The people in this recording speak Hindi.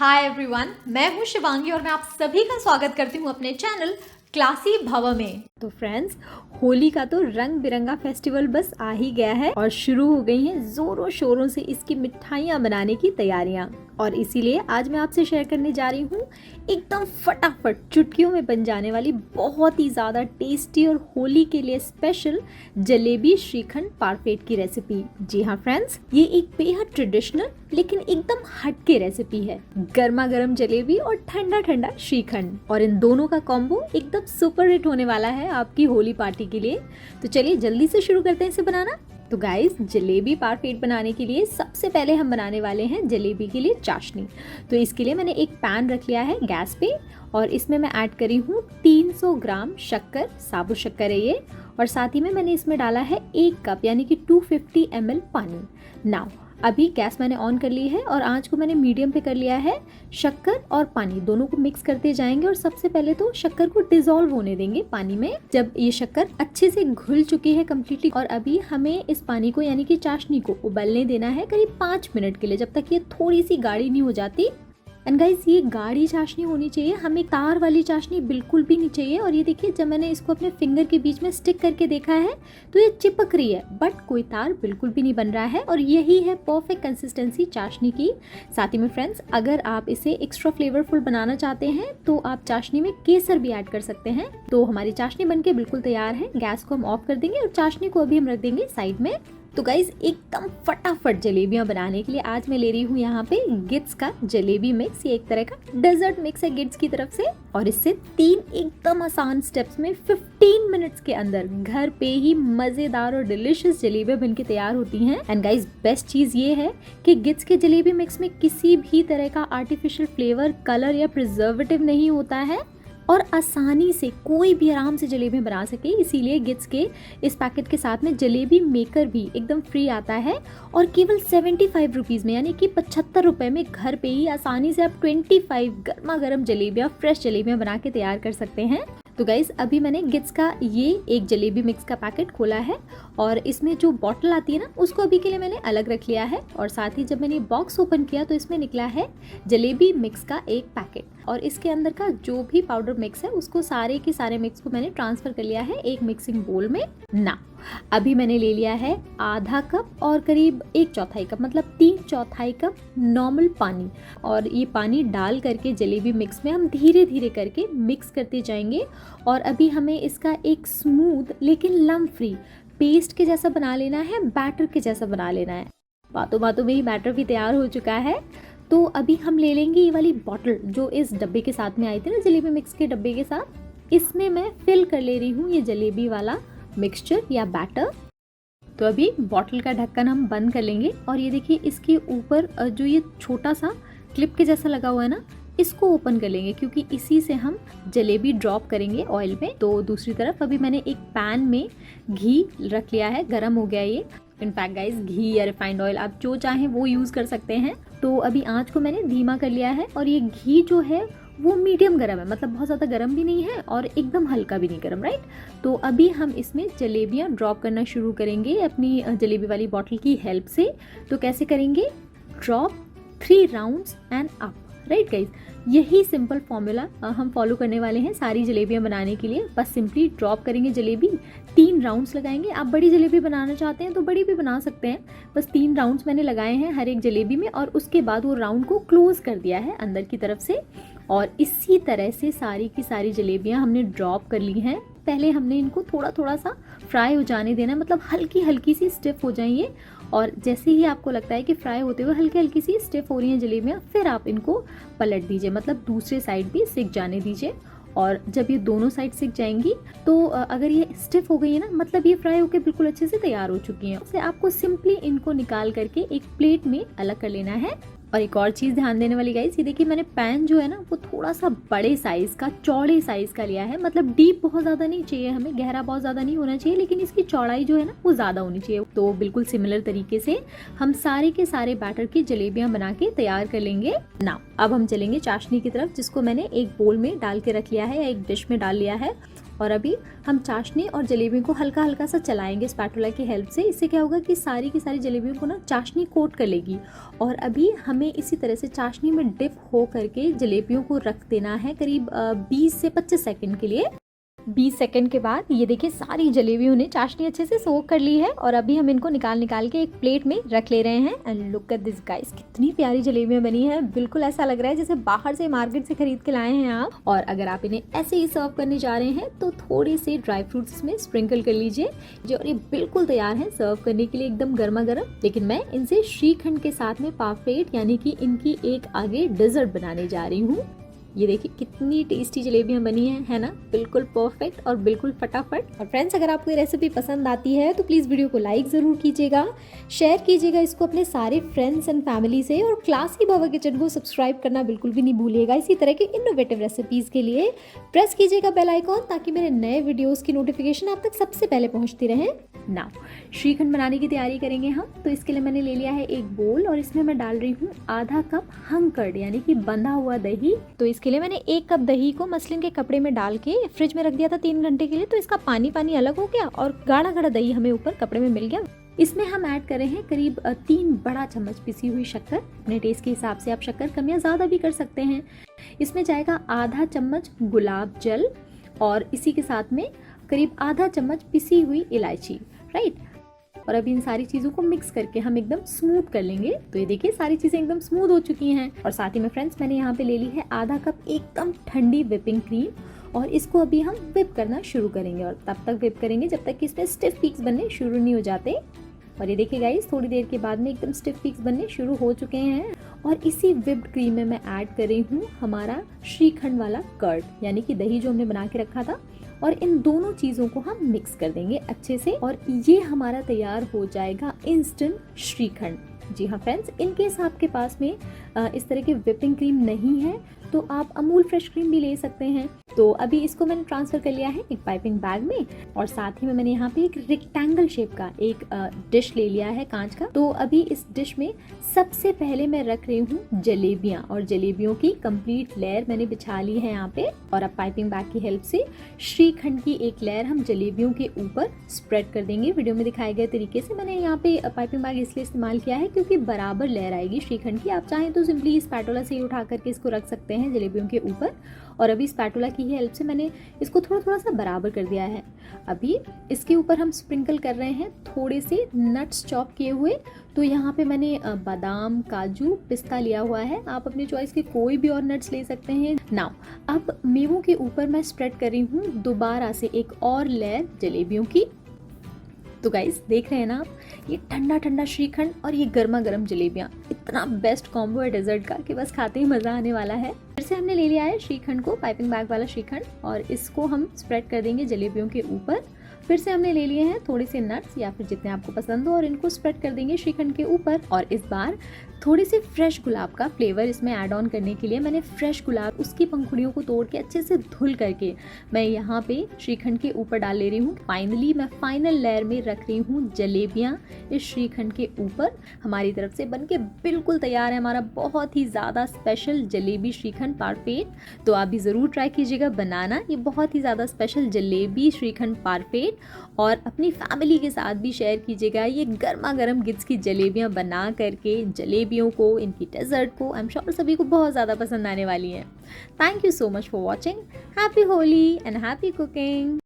हाय एवरीवन, मैं हूं शिवांगी और मैं आप सभी का स्वागत करती हूं अपने चैनल क्लासी भव में। तो फ्रेंड्स, होली का तो रंग बिरंगा फेस्टिवल बस आ ही गया है और शुरू हो गई हैं जोरों शोरों से इसकी मिठाइयाँ बनाने की तैयारियां। और इसीलिए आज मैं आपसे शेयर करने जा रही हूँ एकदम फटाफट चुटकियों में बन जाने वाली बहुत ही ज़्यादा टेस्टी और होली के लिए स्पेशल जलेबी श्रीखंड पारफेट की रेसिपी। जी हाँ फ्रेंड्स, ये एक बेहद ट्रेडिशनल लेकिन एकदम हटके रेसिपी है। गर्मा गर्म जलेबी और ठंडा ठंडा श्रीखंड, और इन दोनों का कॉम्बो एकदम सुपर हिट होने वाला है आपकी होली पार्टी के लिए। तो चलिए जल्दी से शुरू करते हैं इसे बनाना। तो गाइस, जलेबी पारफेट बनाने के लिए सबसे पहले हम बनाने वाले हैं जलेबी के लिए चाशनी। तो इसके लिए मैंने एक पैन रख लिया है गैस पे और इसमें मैं ऐड करी हूँ 300 ग्राम शक्कर, साबुत शक्कर है ये, और साथ ही में मैंने इसमें डाला है 1 कप यानी कि 250 ml पानी। नाउ अभी गैस मैंने ऑन कर ली है और आंच को मैंने मीडियम पे कर लिया है। शक्कर और पानी दोनों को मिक्स करते जाएंगे और सबसे पहले तो शक्कर को डिसॉल्व होने देंगे पानी में। जब ये शक्कर अच्छे से घुल चुकी है कम्प्लीटली, और अभी हमें इस पानी को यानी कि चाशनी को उबलने देना है करीब 5 मिनट के लिए, जब तक ये थोड़ी सी गाढ़ी नहीं हो जाती। एंड गाइस, ये गाढ़ी चाशनी होनी चाहिए, हमें तार वाली चाशनी बिल्कुल भी नहीं चाहिए। और ये देखिए, जब मैंने इसको अपने फिंगर के बीच में स्टिक करके देखा है तो ये चिपक रही है, बट कोई तार बिल्कुल भी नहीं बन रहा है। और यही है परफेक्ट कंसिस्टेंसी चाशनी की। साथ ही में फ्रेंड्स, अगर आप इसे एक्स्ट्रा फ्लेवरफुल बनाना चाहते हैं तो आप चाशनी में केसर भी ऐड कर सकते हैं। तो हमारी चाशनी बनके बिल्कुल तैयार है। गैस को हम ऑफ कर देंगे और चाशनी को अभी हम रख देंगे साइड में। तो गाइज, एकदम फटाफट जलेबियां बनाने के लिए आज मैं ले रही हूँ यहाँ पे गिट्स का जलेबी मिक्स। ये एक तरह का डेजर्ट मिक्स है गिट्स की तरफ से, और इससे 3 एकदम आसान स्टेप्स में 15 मिनट्स के अंदर घर पे ही मजेदार और डिलिशियस जलेबियां बनके तैयार होती हैं। एंड गाइज, बेस्ट चीज ये है कि गिट्स के जलेबी मिक्स में किसी भी तरह का आर्टिफिशियल फ्लेवर, कलर या प्रिजर्वेटिव नहीं होता है और आसानी से कोई भी आराम से जलेबी बना सके। इसीलिए गिट्स के इस पैकेट के साथ में जलेबी मेकर भी एकदम फ्री आता है और केवल 75 रुपीज़ में यानी कि 75 रुपये में घर पे ही आसानी से आप 25 गर्मा गर्म जलेबियाँ, फ्रेश जलेबियाँ बना के तैयार कर सकते हैं। तो गाइस, अभी मैंने गिट्स का ये एक जलेबी मिक्स का पैकेट खोला है और इसमें जो बॉटल आती है ना, उसको अभी के लिए मैंने अलग रख लिया है। और साथ ही जब मैंने बॉक्स ओपन किया तो इसमें निकला है जलेबी मिक्स का एक पैकेट, और इसके अंदर का जो भी पाउडर मिक्स है उसको सारे के सारे मिक्स को मैंने ट्रांसफर कर लिया है एक मिक्सिंग बोल में। ना अभी मैंने ले लिया है आधा कप और करीब 1/4 कप, मतलब 3/4 कप नॉर्मल पानी, और ये पानी डाल करके जलेबी मिक्स में हम धीरे धीरे करके मिक्स करते जाएंगे। और अभी हमें इसका एक स्मूथ लेकिन लम्प फ्री पेस्ट के जैसा बना लेना है, बैटर के जैसा बना लेना है। बातों बातों में ही बैटर भी तैयार हो चुका है। तो अभी हम ले लेंगे ये वाली बॉटल जो इस डब्बे के साथ में आई थी ना, जलेबी मिक्स के डब्बे के साथ। इसमें मैं फिल कर ले रही हूँ ये जलेबी वाला मिक्सचर या बैटर। तो अभी बॉटल का ढक्कन हम बंद कर लेंगे और ये देखिए, इसके ऊपर जो ये छोटा सा क्लिप के जैसा लगा हुआ है ना, इसको ओपन कर लेंगे क्योंकि इसी से हम जलेबी ड्रॉप करेंगे ऑयल में। तो दूसरी तरफ अभी मैंने एक पैन में घी रख लिया है, गर्म हो गया ये। इनफैक्ट गाइस, घी या रिफाइंड ऑयल आप जो चाहें वो यूज़ कर सकते हैं। तो अभी आंच को मैंने धीमा कर लिया है और ये घी जो है वो मीडियम गर्म है, मतलब बहुत ज़्यादा गर्म भी नहीं है और एकदम हल्का भी नहीं गर्म, राइट। तो अभी हम इसमें जलेबियाँ ड्रॉप करना शुरू करेंगे अपनी जलेबी वाली बॉटल की हेल्प से। तो कैसे करेंगे? Drop 3 rounds and up, right guys. यही सिंपल फॉर्मूला हम फॉलो करने वाले हैं सारी जलेबियाँ बनाने के लिए। बस सिंपली ड्रॉप करेंगे जलेबी, 3 राउंड्स लगाएंगे। आप बड़ी जलेबी बनाना चाहते हैं तो बड़ी भी बना सकते हैं। बस 3 राउंड्स मैंने लगाए हैं हर एक जलेबी में, और उसके बाद वो राउंड को क्लोज कर दिया है अंदर की तरफ से। और इसी तरह से सारी की सारी जलेबियाँ हमने ड्रॉप कर ली हैं। पहले हमने इनको थोड़ा थोड़ा सा फ्राई हो जाने देना, मतलब हल्की हल्की सी स्टिफ हो जाएंगे। और जैसे ही आपको लगता है कि फ्राई होते हुए हल्की हल्की सी स्टिफ हो रही हैं जलेबियाँ, फिर आप इनको पलट दीजिए, मतलब दूसरे साइड भी सिक जाने दीजिए। और जब ये दोनों साइड सिक जाएंगी तो अगर ये स्टिफ हो गई है ना, मतलब ये फ्राई होकर बिल्कुल अच्छे से तैयार हो चुकी हैं। उससे आपको सिंपली इनको निकाल करके एक प्लेट में अलग कर लेना है। और एक और चीज़ ध्यान देने वाली गाइस, ये देखिए मैंने पैन जो है ना वो थोड़ा सा बड़े साइज़ का, चौड़े साइज़ का लिया है। मतलब डीप बहुत ज़्यादा नहीं चाहिए हमें, गहरा बहुत ज़्यादा नहीं होना चाहिए, लेकिन इसकी चौड़ाई जो है ना वो ज़्यादा होनी चाहिए। तो बिल्कुल सिमिलर तरीके से हम सारे के सारे बैटर की जलेबियाँ बना के तैयार कर लेंगे। ना अब हम चलेंगे चाशनी की तरफ, जिसको मैंने एक बोल में डाल के रख लिया है या एक डिश में डाल लिया है। और अभी हम चाशनी और जलेबियों को हल्का हल्का सा चलाएंगे स्पैटुला की हेल्प से। इससे क्या होगा कि सारी की सारी जलेबियों को ना चाशनी कोट कर लेगी। और अभी हमें इसी तरह से चाशनी में डिप हो करके जलेबियों को रख देना है करीब 20 से 25 सेकंड के लिए। 20 सेकंड के बाद ये देखिए सारी जलेबियों ने चाशनी अच्छे से सोख कर ली है और अभी हम इनको निकाल के एक प्लेट में रख ले रहे हैं। And look at this guys, कितनी प्यारी जलेबियां बनी हैं। बिल्कुल ऐसा लग रहा है जैसे बाहर से मार्केट से खरीद के लाए हैं आप। और अगर आप इन्हें ऐसे ही सर्व करने जा रहे हैं तो थोड़े से ड्राई फ्रूट्स इसमें स्प्रिंकल कर लीजिए। जो ये बिल्कुल तैयार है सर्व करने के लिए, एकदम गर्मा गर्म। लेकिन मैं इनसे श्रीखंड के साथ में पापलेट यानी कि इनकी एक आगे डेजर्ट बनाने जा रही हूँ। ये देखिए कितनी टेस्टी जलेबियां बनी हैं, है ना, बिल्कुल परफेक्ट और बिल्कुल फटाफट। और फ्रेंड्स, अगर आपको ये रेसिपी पसंद आती है तो प्लीज़ वीडियो को लाइक ज़रूर कीजिएगा, शेयर कीजिएगा इसको अपने सारे फ्रेंड्स एंड फैमिली से, और क्लासी भवा किचन को सब्सक्राइब करना बिल्कुल भी नहीं भूलिएगा। इसी तरह के इनोवेटिव रेसिपीज़ के लिए प्रेस कीजिएगा बेल आइकॉन, ताकि मेरे नए वीडियोज़ की नोटिफिकेशन आप तक सबसे पहले पहुँचती रहे। नाउ श्रीखंड बनाने की तैयारी करेंगे हम। तो इसके लिए मैंने ले लिया है एक बोल और इसमें मैं डाल रही हूँ आधा कप हंग कर्ड यानी कि बंधा हुआ दही। तो इसके लिए मैंने 1 कप दही को मसलिन के कपड़े में डाल के फ्रिज में रख दिया था 3 घंटे के लिए। तो इसका पानी अलग हो गया और गाढ़ा गाढ़ा दही हमें ऊपर कपड़े में मिल गया। इसमें हम ऐड कर रहे हैं करीब 3 बड़ा चम्मच पिसी हुई शक्कर। अपने टेस्ट के हिसाब से आप शक्कर कम या ज़्यादा भी कर सकते हैं। इसमें जाएगा आधा चम्मच गुलाब जल और इसी के साथ में करीब आधा चम्मच पिसी हुई इलायची, राइट। और अभी इन सारी चीज़ों को मिक्स करके हम एकदम स्मूथ कर लेंगे। तो ये देखिए सारी चीज़ें एकदम स्मूथ हो चुकी हैं। और साथ ही में फ्रेंड्स, मैंने यहाँ पे ले ली है आधा कप एकदम ठंडी व्हिपिंग क्रीम और इसको अभी हम व्हिप करना शुरू करेंगे। और तब तक व्हिप करेंगे जब तक कि इसमें स्टिफ पीक्स बनने शुरू नहीं हो जाते। और ये देखिए गाइस, थोड़ी देर के बाद में एकदम स्टिफ पीक्स बनने शुरू हो चुके हैं। और इसी व्हिप्ड क्रीम में मैं ऐड कर रही हूँ हमारा श्रीखंड वाला कर्ड यानी कि दही जो हमने बना के रखा था। और इन दोनों चीज़ों को हम मिक्स कर देंगे अच्छे से और ये हमारा तैयार हो जाएगा इंस्टेंट श्रीखंड। जी हाँ फ्रेंड्स, इनकेस आपके पास में इस तरह की व्हिपिंग क्रीम नहीं है तो आप अमूल फ्रेश क्रीम भी ले सकते हैं। तो अभी इसको मैंने ट्रांसफ़र कर लिया है एक पाइपिंग बैग में और साथ ही में मैंने यहाँ पे एक रेक्टेंगल शेप का एक डिश ले लिया है कांच का। तो अभी इस डिश में सबसे पहले मैं रख रही हूँ जलेबियाँ और जलेबियों की कंप्लीट लेयर मैंने बिछा ली है यहाँ पे। और अब पाइपिंग बैग की हेल्प से श्रीखंड की एक लेयर हम जलेबियों के ऊपर स्प्रेड कर देंगे। वीडियो में दिखाए गए तरीके से मैंने यहाँ पे पाइपिंग बैग इसलिए इस्तेमाल किया है क्योंकि बराबर लेयर आएगी श्रीखंड की। आप चाहें तो सिंपली स्पैटुला से ही उठा करके इसको रख सकते हैं जलेबियों के ऊपर। और अभी स्पैटुला की हेल्प से मैंने इसको थोड़ा सा बराबर कर दिया है। अभी इसके ऊपर हम स्प्रिंकल कर रहे हैं थोड़े से नट्स चॉप किए हुए। तो यहाँ पे मैंने बादाम, काजू, पिस्ता लिया हुआ है। आप अपनी चॉइस के कोई भी और नट्स ले सकते हैं। नाउ अब मेवों के ऊपर मैं स्प्रेड कर रही हूँ दोबारा से एक और लेयर जलेबियों की। तो गाइस देख रहे हैं ना आप, ये ठंडा ठंडा श्रीखंड और ये गर्मा गर्म जलेबियाँ, इतना बेस्ट कॉम्बो है डेजर्ट का कि बस खाते ही मज़ा आने वाला है। फिर से हमने ले लिया है श्रीखंड को, पाइपिंग बैग वाला श्रीखंड, और इसको हम स्प्रेड कर देंगे जलेबियों के ऊपर। फिर से हमने ले लिए हैं थोड़े से नट्स या फिर जितने आपको पसंद हो और इनको स्प्रेड कर देंगे श्रीखंड के ऊपर। और इस बार थोड़ी सी फ्रेश गुलाब का फ्लेवर इसमें ऐड ऑन करने के लिए मैंने फ्रेश गुलाब उसकी पंखुड़ियों को तोड़ के अच्छे से धुल करके मैं यहाँ पे श्रीखंड के ऊपर डाल ले रही हूँ। फाइनली मैं फाइनल लेयर में रख रही हूँ जलेबियाँ इस श्रीखंड के ऊपर। हमारी तरफ से बनके बिल्कुल तैयार है हमारा बहुत ही ज़्यादा स्पेशल जलेबी श्रीखंड पारफेट। तो आप भी ज़रूर ट्राई कीजिएगा बनाना ये बहुत ही ज़्यादा स्पेशल जलेबी श्रीखंड पारफेट, और अपनी फैमिली के साथ भी शेयर कीजिएगा ये गर्मा गर्म गिट्स की जलेबियाँ बना करके। जलेबियों को, इनकी डेजर्ट को आई एम श्योर सभी को बहुत ज़्यादा पसंद आने वाली है। Thank you so much for watching. Happy Holi and happy cooking.